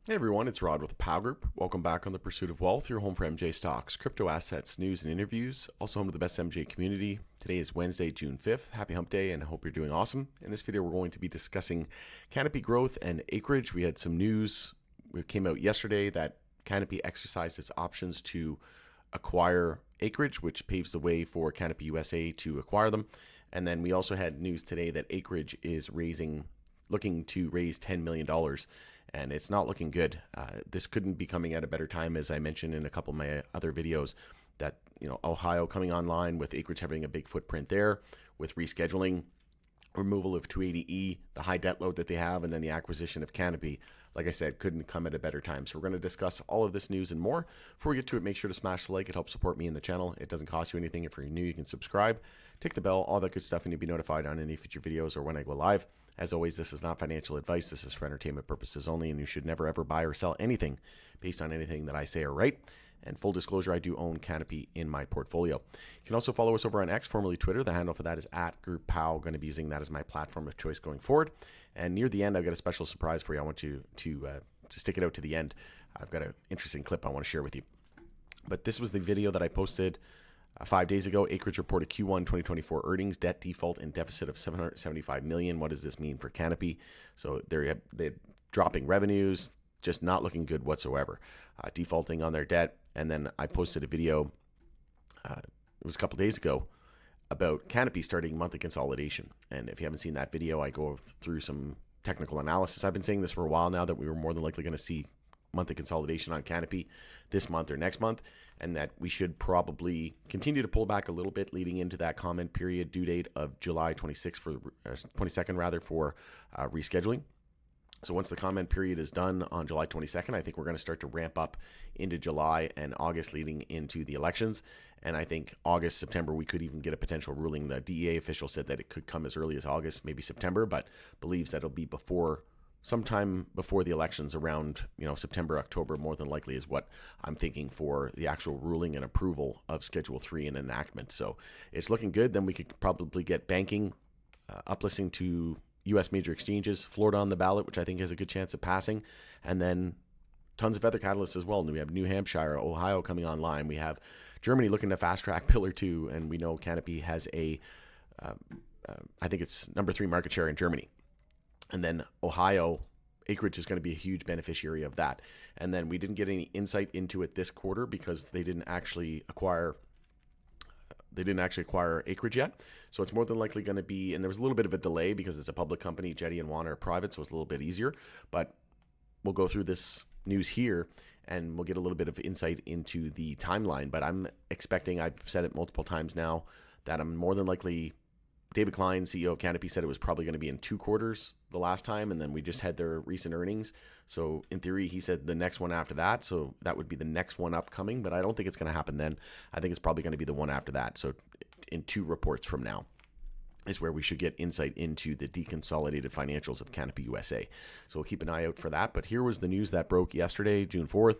Hey everyone, it's Rod with Pow Group. Welcome back on The Pursuit of Wealth, your home for MJ stocks, crypto assets, news, and interviews. Also home to the best MJ community. Today is Wednesday, June 5th. Happy hump day and I hope you're doing awesome. In this video, we're going to be discussing Canopy growth and acreage. We had some news. It came out yesterday that Canopy exercised its options to acquire acreage, which paves the way for Canopy USA to acquire them. And then we also had news today that acreage is looking to raise $10 million, and it's not looking good. This couldn't be coming at a better time, as I mentioned in a couple of my other videos, that Ohio coming online with acreage having a big footprint there, with rescheduling, removal of 280E, the high debt load that they have, and then the acquisition of Canopy. Like I said, couldn't come at a better time. So we're going to discuss all of this news and more. Before we get to it, make sure to smash the like. It helps support me and the channel. It doesn't cost you anything. If you're new, you can subscribe, tick the bell, all that good stuff, and you'll be notified on any future videos or when I go live. As always, this is not financial advice. This is for entertainment purposes only, and you should never ever buy or sell anything based on anything that I say or write. And full disclosure, I do own Canopy in my portfolio. You can also follow us over on X, formerly Twitter. The handle for that is @GroupPow. Going to be using that as my platform of choice going forward. And near the end, I've got a special surprise for you. I want you to stick it out to the end. I've got an interesting clip I want to share with you. But this was the video that I posted 5 days ago. Acreage reported Q1 2024 earnings, debt default, and deficit of $775 million. What does this mean for Canopy? So they're dropping revenues, just not looking good whatsoever, defaulting on their debt. And then I posted a video, it was a couple days ago, about Canopy starting monthly consolidation. And if you haven't seen that video, I go through some technical analysis. I've been saying this for a while now, that we were more than likely going to see monthly consolidation on Canopy this month or next month, and that we should probably continue to pull back a little bit leading into that comment period due date of July 22nd rather, for rescheduling. So once the comment period is done on July 22nd, I think we're going to start to ramp up into July and August leading into the elections. And I think August, September, we could even get a potential ruling. The DEA official said that it could come as early as August, maybe September, but believes that it'll be sometime before the elections, around September, October, more than likely, is what I'm thinking for the actual ruling and approval of Schedule 3 and enactment. So it's looking good. Then we could probably get banking uplisting to U.S. major exchanges, Florida on the ballot, which I think has a good chance of passing, and then tons of other catalysts as well. And we have New Hampshire, Ohio coming online. We have Germany looking to fast track Pillar 2, and we know Canopy has I think it's number 3 market share in Germany. And then Ohio, acreage is going to be a huge beneficiary of that. And then we didn't get any insight into it this quarter because they didn't actually acquire acreage yet. So it's more than likely going to be, and there was a little bit of a delay because it's a public company. Jetty and Juan are private, so it's a little bit easier. But we'll go through this news here and we'll get a little bit of insight into the timeline. But I'm expecting, I've said it multiple times now, that I'm more than likely, David Klein, CEO of Canopy, said it was probably going to be in 2 quarters the last time, and then we just had their recent earnings. So in theory, he said the next one after that. So that would be the next one upcoming, but I don't think it's going to happen then. I think it's probably going to be the one after that. So in 2 reports from now is where we should get insight into the deconsolidated financials of Canopy USA. So we'll keep an eye out for that. But here was the news that broke yesterday, June 4th.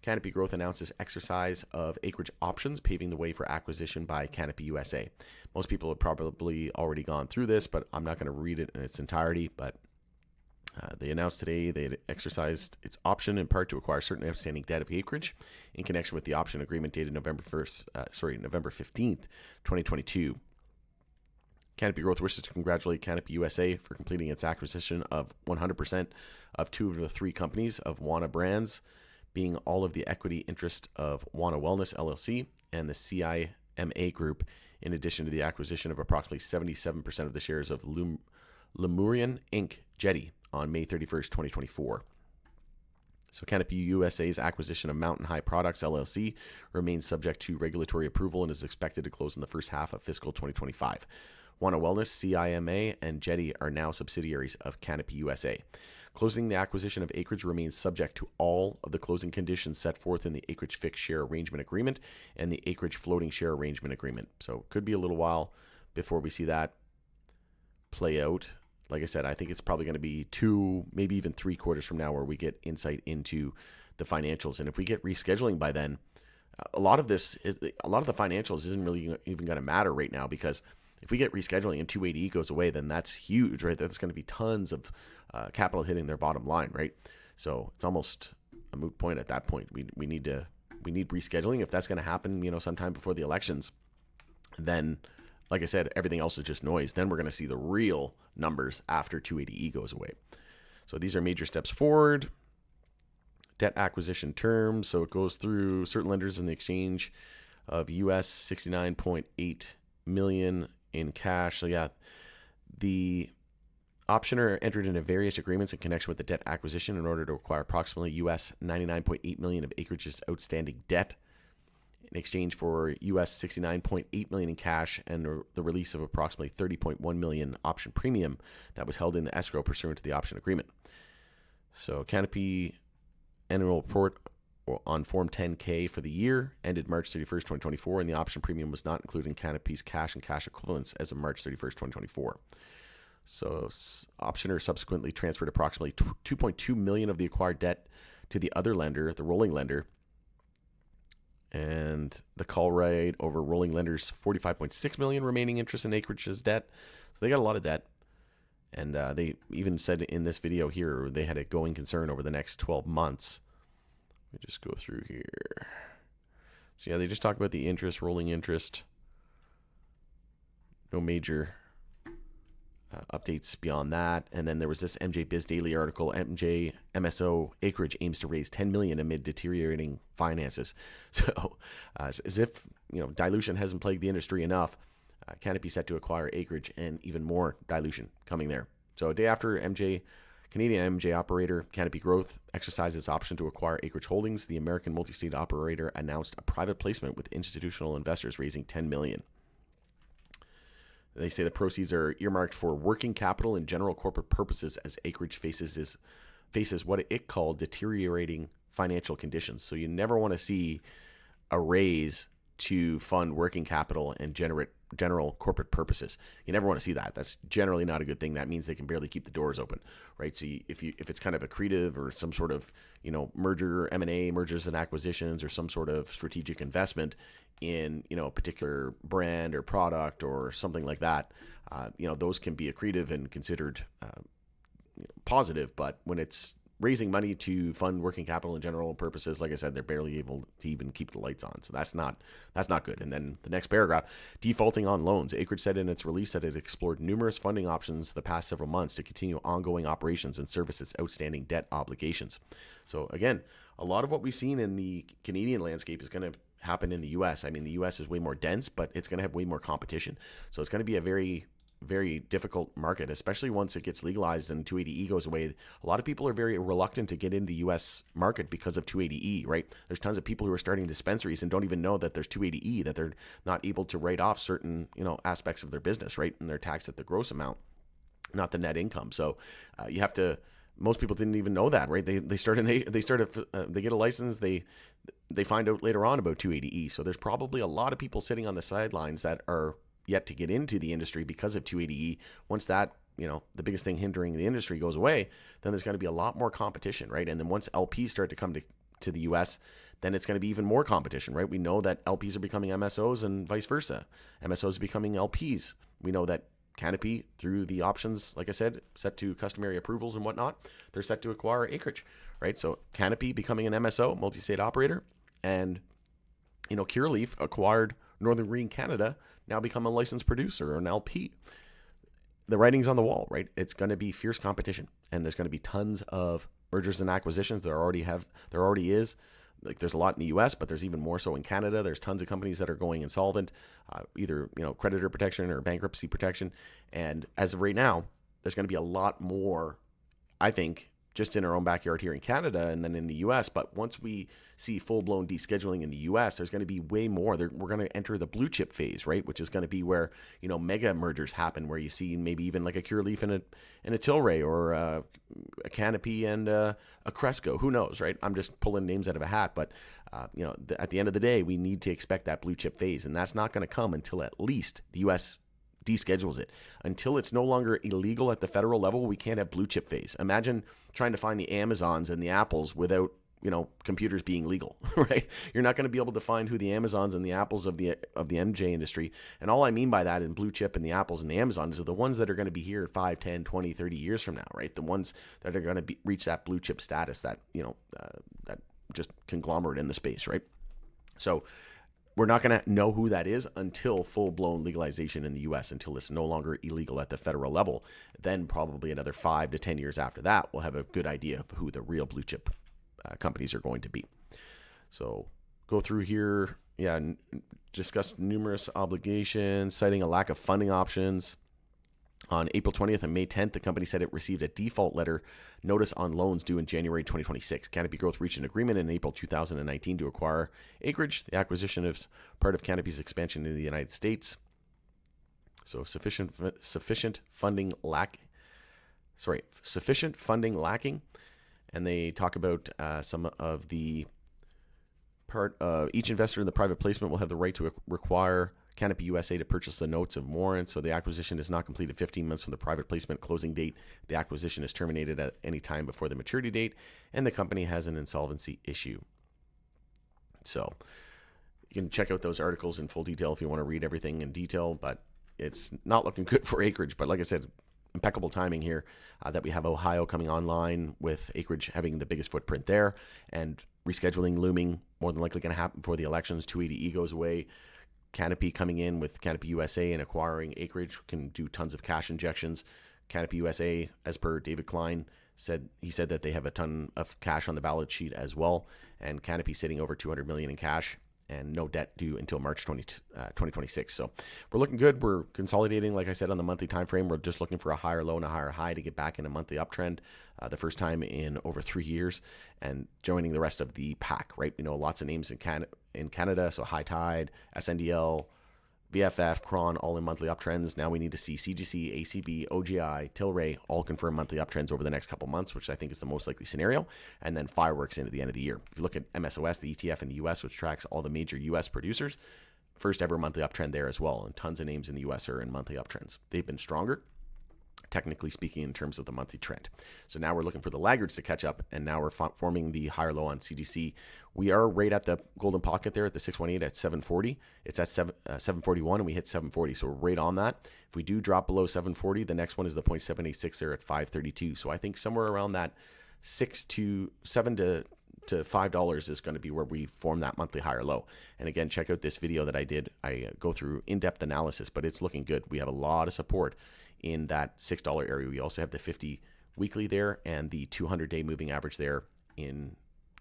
Canopy Growth announces exercise of acreage options, paving the way for acquisition by Canopy USA. Most people have probably already gone through this, but I'm not going to read it in its entirety. But they announced today they had exercised its option in part to acquire certain outstanding debt of acreage in connection with the option agreement dated November 15th, 2022. Canopy Growth wishes to congratulate Canopy USA for completing its acquisition of 100% of 2 of the 3 companies of Wana Brands, being all of the equity interest of Wana Wellness LLC and the CIMA Group, in addition to the acquisition of approximately 77% of the shares of Lemurian Inc. Jetty on May 31st, 2024. So Canopy USA's acquisition of Mountain High Products LLC remains subject to regulatory approval and is expected to close in the first half of fiscal 2025. Wana Wellness, CIMA, and Jetty are now subsidiaries of Canopy USA. Closing the acquisition of acreage remains subject to all of the closing conditions set forth in the acreage fixed share arrangement agreement and the acreage floating share arrangement agreement. So it could be a little while before we see that play out. Like I said, I think it's probably going to be 2, maybe even 3 quarters from now where we get insight into the financials. And if we get rescheduling by then, a lot of the financials isn't really even going to matter right now, because if we get rescheduling and 280 goes away, then that's huge, right? That's going to be tons of capital hitting their bottom line, right? So it's almost a moot point at that point. We need rescheduling. If that's going to happen, sometime before the elections, then, like I said, everything else is just noise. Then we're going to see the real numbers after 280E goes away. So these are major steps forward. Debt acquisition terms. So it goes through certain lenders in the exchange of US $69.8 million in cash. So yeah, the optioner entered into various agreements in connection with the debt acquisition in order to acquire approximately US $99.8 million of Acreage's outstanding debt in exchange for US $69.8 million in cash and the release of approximately $30.1 million option premium that was held in the escrow pursuant to the option agreement. So Canopy annual report on Form 10-K for the year ended March 31st, 2024, and the option premium was not included in Canopy's cash and cash equivalents as of March 31st, 2024. So optioner subsequently transferred approximately $2.2 million of the acquired debt to the other lender, the rolling lender, and the call right over rolling lender's $45.6 million remaining interest in Acreage's debt. So they got a lot of debt. And they even said in this video here, they had a going concern over the next 12 months. Let me just go through here. So yeah, they just talked about the interest, rolling interest. No major updates beyond that. And then there was this MJ Biz Daily article, MSO Acreage aims to raise $10 million amid deteriorating finances. So as if, dilution hasn't plagued the industry enough, Canopy set to acquire Acreage and even more dilution coming there. So a day after Canadian MJ operator Canopy Growth exercised its option to acquire Acreage Holdings, the American multi-state operator announced a private placement with institutional investors raising $10 million. They say the proceeds are earmarked for working capital and general corporate purposes as Acreage faces what it called deteriorating financial conditions. So you never want to see a raise to fund working capital and general corporate purposes. You never want to see that. That's generally not a good thing. That means they can barely keep the doors open, right? So if it's kind of accretive or some sort of merger, M&A, mergers and acquisitions, or some sort of strategic investment in a particular brand or product or something like that, those can be accretive and considered positive. But when it's raising money to fund working capital and general purposes, like I said, they're barely able to even keep the lights on. So that's not good. And then the next paragraph, defaulting on loans. Acreage said in its release that it explored numerous funding options the past several months to continue ongoing operations and service its outstanding debt obligations. So again, a lot of what we've seen in the Canadian landscape is going to happen in the U.S. I mean, the U.S. is way more dense, but it's going to have way more competition. So it's going to be a very, very difficult market, especially once it gets legalized and 280E goes away. A lot of people are very reluctant to get into U.S. market because of 280E, right? There's tons of people who are starting dispensaries and don't even know that there's 280E, that they're not able to write off certain, aspects of their business, right? And they're taxed at the gross amount, not the net income. So you have to. Most people didn't even know that, right? They get a license. They find out later on about 280E. So there's probably a lot of people sitting on the sidelines that are yet to get into the industry because of 280E. Once that, the biggest thing hindering the industry goes away, then there's going to be a lot more competition, right? And then once LPs start to come to the US, then it's going to be even more competition, right? We know that LPs are becoming MSOs and vice versa. MSOs are becoming LPs. We know that Canopy, through the options, like I said, set to customary approvals and whatnot, they're set to acquire Acreage, right? So Canopy becoming an MSO, multi-state operator, and, Curaleaf acquired Northern Green Canada, now become a licensed producer or an LP. The writing's on the wall, right? It's going to be fierce competition, and there's going to be tons of mergers and acquisitions. There already is. Like, there's a lot in the U.S., but there's even more so in Canada. There's tons of companies that are going insolvent, either creditor protection or bankruptcy protection. And as of right now, there's going to be a lot more, I think, just in our own backyard here in Canada and then in the U.S. But once we see full-blown descheduling in the U.S., there's going to be way more. We're going to enter the blue chip phase, right? Which is going to be where, mega mergers happen, where you see maybe even like a Curaleaf and a Tilray, or a Canopy and a Cresco. Who knows, right? I'm just pulling names out of a hat. But, at the end of the day, we need to expect that blue chip phase. And that's not going to come until at least the U.S. deschedules it. Until it's no longer illegal at the federal level, we can't have blue chip phase. Imagine trying to find the Amazons and the Apples without computers being legal, right? You're not going to be able to find who the Amazons and the Apples of the MJ industry. And all I mean by that in blue chip and the Apples and the Amazons are the ones that are going to be here 5, 10, 20, 30 years from now, right? The ones that are going to reach that blue chip status, that, that just conglomerate in the space, right? So we're not going to know who that is until full-blown legalization in the U.S., until it's no longer illegal at the federal level. Then probably another 5 to 10 years after that, we'll have a good idea of who the real blue chip companies are going to be. So go through here, discuss numerous obligations, citing a lack of funding options. On April 20th and May 10th, the company said it received a default letter notice on loans due in January 2026. Canopy Growth reached an agreement in April 2019 to acquire Acreage. The acquisition is part of Canopy's expansion in the United States. So sufficient funding lacking. And they talk about some of the each investor in the private placement will have the right to require Canopy USA to purchase the notes of warrants. So the acquisition is not completed 15 months from the private placement closing date. The acquisition is terminated at any time before the maturity date, and the company has an insolvency issue. So you can check out those articles in full detail if you want to read everything in detail, but it's not looking good for Acreage. But like I said, impeccable timing here that we have Ohio coming online with Acreage having the biggest footprint there, and rescheduling looming, more than likely going to happen before the elections. 280E goes away. Canopy coming in with Canopy USA and acquiring Acreage can do tons of cash injections. Canopy USA, as per David Klein, said that they have a ton of cash on the balance sheet as well, and Canopy sitting over $200 million in cash and no debt due until March 2026. So we're looking good. We're consolidating, like I said, on the monthly time frame. We're just looking for a higher low and a higher high to get back in a monthly uptrend, the first time in over 3 years, and joining the rest of the pack, right? Lots of names in Canada, so High Tide, SNDL, BFF, Cron, all in monthly uptrends. Now we need to see CGC, ACB, OGI, Tilray all confirm monthly uptrends over the next couple months, which I think is the most likely scenario, and then fireworks into the end of the year. If you look at MSOS, the ETF in the US, which tracks all the major US producers, first ever monthly uptrend there as well, and tons of names in the US are in monthly uptrends. They've been stronger, technically speaking, in terms of the monthly trend. So now we're looking for the laggards to catch up, and now we're forming the higher low on CGC. We are right at the golden pocket there at the 618 at 740. It's at 741, and we hit 740, so we're right on that. If we do drop below 740, the next one is the 0.786 there at 532. So I think somewhere around that $7 to $5 is going to be where we form that monthly higher low. And again, check out this video that I did. I go through in-depth analysis, but it's looking good. We have a lot of support in that $6 area. We also have the 50 weekly there and the 200-day moving average there in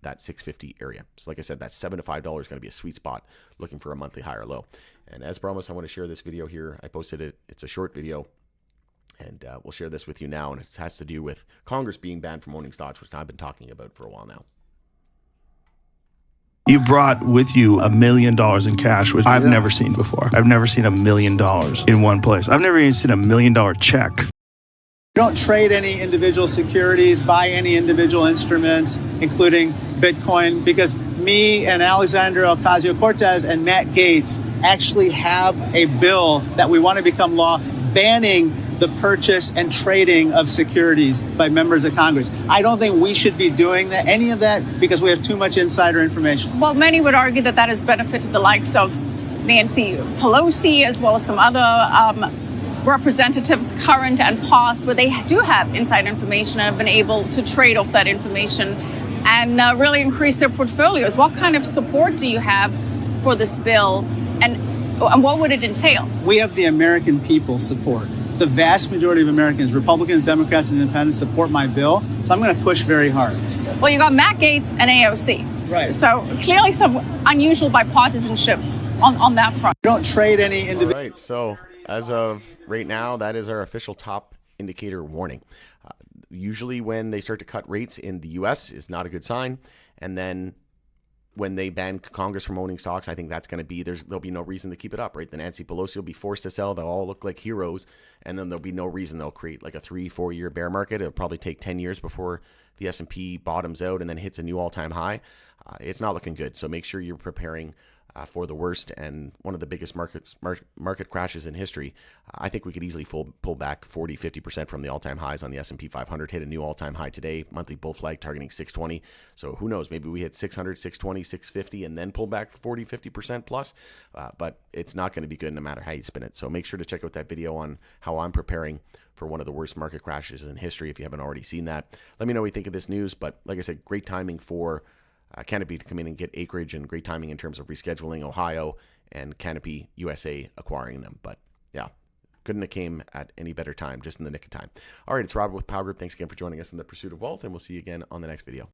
that 650 area. So like I said, that $7 to $5 is going to be a sweet spot looking for a monthly higher low. And as promised, I want to share this video here. I posted it. It's a short video, and we'll share this with you now. And it has to do with Congress being banned from owning stocks, which I've been talking about for a while now. You brought with you $1 million in cash, which I've never seen before. I've never seen $1 million in one place. I've never even seen $1 million check. You don't trade any individual securities, buy any individual instruments, including Bitcoin, because me and Alexandria Ocasio-Cortez and Matt Gaetz actually have a bill that we want to become law banning the purchase and trading of securities by members of Congress. I don't think we should be doing any of that because we have too much insider information. Well, many would argue that that has benefited the likes of Nancy Pelosi as well as some other representatives, current and past, where they do have inside information and have been able to trade off that information and really increase their portfolios. What kind of support do you have for this bill, and what would it entail? We have the American people support. The vast majority of Americans, Republicans, Democrats, and Independents, support my bill, so I'm going to push very hard. Well, you got Matt Gaetz and AOC. Right. So clearly some unusual bipartisanship on that front. You don't trade any individual. All right, so as of right now, that is our official top indicator warning. Usually when they start to cut rates in the U.S. is not a good sign. And then when they ban Congress from owning stocks, I think that's going to be, there'll be no reason to keep it up, right? The Nancy Pelosi will be forced to sell. They'll all look like heroes. And then there'll be no reason they'll create like a 3-4 year bear market. It'll probably take 10 years before the S&P bottoms out and then hits a new all-time high. It's not looking good. So make sure you're preparing for the worst and one of the biggest market crashes in history. I think we could easily pull back 40-50% from the all-time highs on the S&P 500, hit a new all-time high today, monthly bull flag targeting 620. So who knows, maybe we hit 600, 620, 650 and then pull back 40-50% plus, but it's not going to be good no matter how you spin it. So make sure to check out that video on how I'm preparing for one of the worst market crashes in history if you haven't already seen that. Let me know what you think of this news, but like I said, great timing for Canopy to come in and get Acreage, and great timing in terms of rescheduling Ohio and Canopy USA acquiring them. But yeah, couldn't have came at any better time, just in the nick of time. All right, it's Robert with Power Group. Thanks again for joining us in the Pursuit of Wealth, and we'll see you again on the next video.